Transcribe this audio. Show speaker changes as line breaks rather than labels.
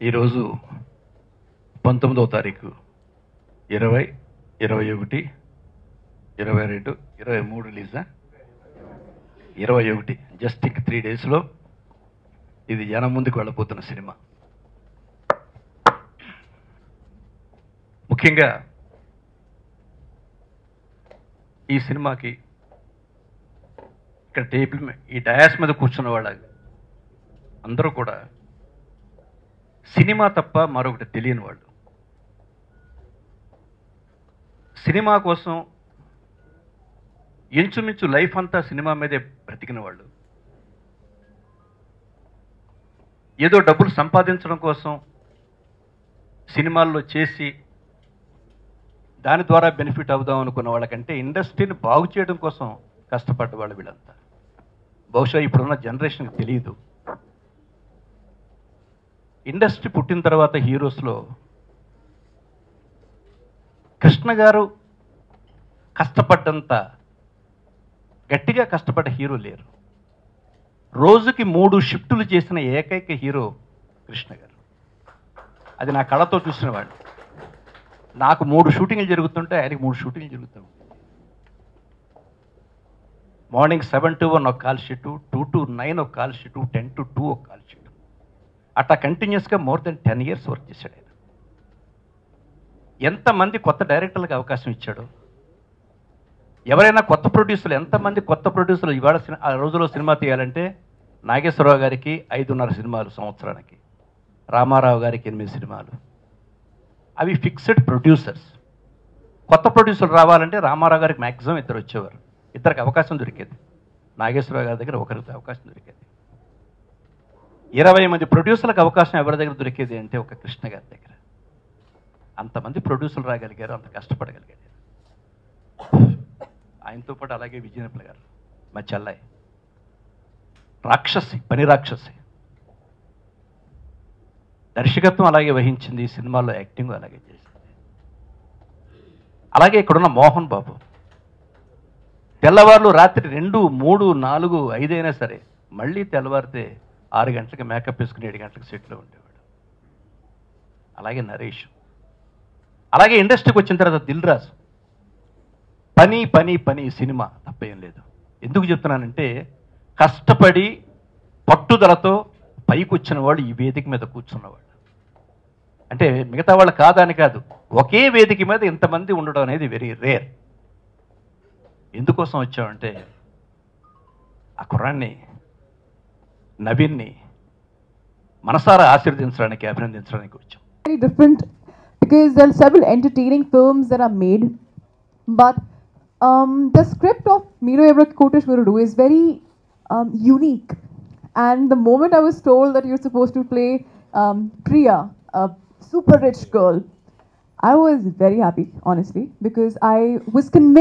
ఈరోజు 19వ తారీఖు 20, 21, 22, 23 రిలీజా 21 జస్ట్ ఇంక 3 డేస్లో ఇది జనం ముందుకు వెళ్ళబోతున్న సినిమా. ముఖ్యంగా ఈ సినిమాకి ఇక్కడ టేబుల్ ఈ డయాస్ మీద కూర్చున్న వాళ్ళ అందరూ కూడా సినిమా తప్ప మరొకటి తెలియని వాళ్ళు. సినిమా కోసం ఇంచుమించు లైఫ్ అంతా సినిమా మీదే బ్రతికిన వాళ్ళు. ఏదో డబ్బులు సంపాదించడం కోసం సినిమాల్లో చేసి దాని ద్వారా బెనిఫిట్ అవుదాం అనుకున్న వాళ్ళకంటే ఇండస్ట్రీని బాగు చేయడం కోసం కష్టపడ్డ వాళ్ళు వీళ్ళంతా. బహుశా ఇప్పుడున్న జనరేషన్కి తెలియదు. ఇండస్ట్రీ పుట్టిన తర్వాత హీరోస్లో కృష్ణ గారు కష్టపడ్డంత గట్టిగా కష్టపడ్డ హీరో లేరు. రోజుకి 3 షిఫ్టులు చేసిన ఏకైక హీరో కృష్ణ గారు. అది నా కళతో చూసిన వాడు. నాకు 3 షూటింగ్లు జరుగుతుంటే ఆయనకి 3 షూటింగ్లు జరుగుతాయి. మార్నింగ్ 7 to 1 ఒక కాల్ షీటు, 2 to 9 ఒక కాల్ షీటు, 10 to 2 ఒక కాల్ షీటు. అట్లా కంటిన్యూస్గా మోర్ దెన్ 10 years వర్క్ చేశాడు ఆయన. ఎంతమంది కొత్త డైరెక్టర్లకు అవకాశం ఇచ్చాడు. ఎవరైనా కొత్త ప్రొడ్యూసర్లు, ఎంతమంది కొత్త ప్రొడ్యూసర్లు ఇవాళ ఆ రోజుల్లో సినిమా తీయాలంటే నాగేశ్వరరావు గారికి 5.5 సినిమాలు సంవత్సరానికి, రామారావు గారికి 8 సినిమాలు. అవి ఫిక్స్డ్ ప్రొడ్యూసర్స్. కొత్త ప్రొడ్యూసర్లు రావాలంటే రామారావు గారికి మ్యాక్సిమం 2 వచ్చేవారు. 2కి అవకాశం దొరికేది. నాగేశ్వరరావు గారి దగ్గర 1కి అవకాశం దొరికేది. 20 మంది ప్రొడ్యూసర్లకు అవకాశం ఎవరి దగ్గర దొరికేది అంటే ఒక కృష్ణ గారి దగ్గర. అంతమంది ప్రొడ్యూసర్లు రాగలిగారు, అంత కష్టపడగలిగారు. ఆయనతో పాటు అలాగే విజయనపల్లి గారు, మా చెల్లాయి, రాక్షసి, పని రాక్షసి. దర్శకత్వం అలాగే వహించింది, సినిమాల్లో యాక్టింగ్ అలాగే చేసింది. అలాగే ఇక్కడున్న మోహన్ బాబు తెల్లవారులు రాత్రి 2, 3, 4, 5 అయినా సరే మళ్ళీ తెల్లవారితే 6 గంటలకు మేకప్ వేసుకుని 7 గంటలకు సెట్లో ఉండేవాడు. అలాగే నరేష్. అలాగే ఇండస్ట్రీకి వచ్చిన తర్వాత దిల్ రాజు. పని పని పని సినిమా తప్పేం లేదు. ఎందుకు చెప్తున్నానంటే కష్టపడి పట్టుదలతో పైకి వచ్చిన వాళ్ళు ఈ వేదిక మీద కూర్చున్నవాళ్ళు. అంటే మిగతా వాళ్ళు కాదని కాదు, ఒకే వేదిక మీద ఇంతమంది ఉండడం అనేది వెరీ రేర్. ఎందుకోసం వచ్చామంటే ఆ కుర్రాన్ని, నవీన్ని మనసారా ఆశీర్వదించడానికి, అభినందించడానికి వచ్చాం.
Very different because there are several entertaining films that are made, but the script of Miro Evrak Kotesh Virudu is very unique. And the moment I was told that you're supposed to play Priya, a super rich girl, I was very happy, honestly, because I was convinced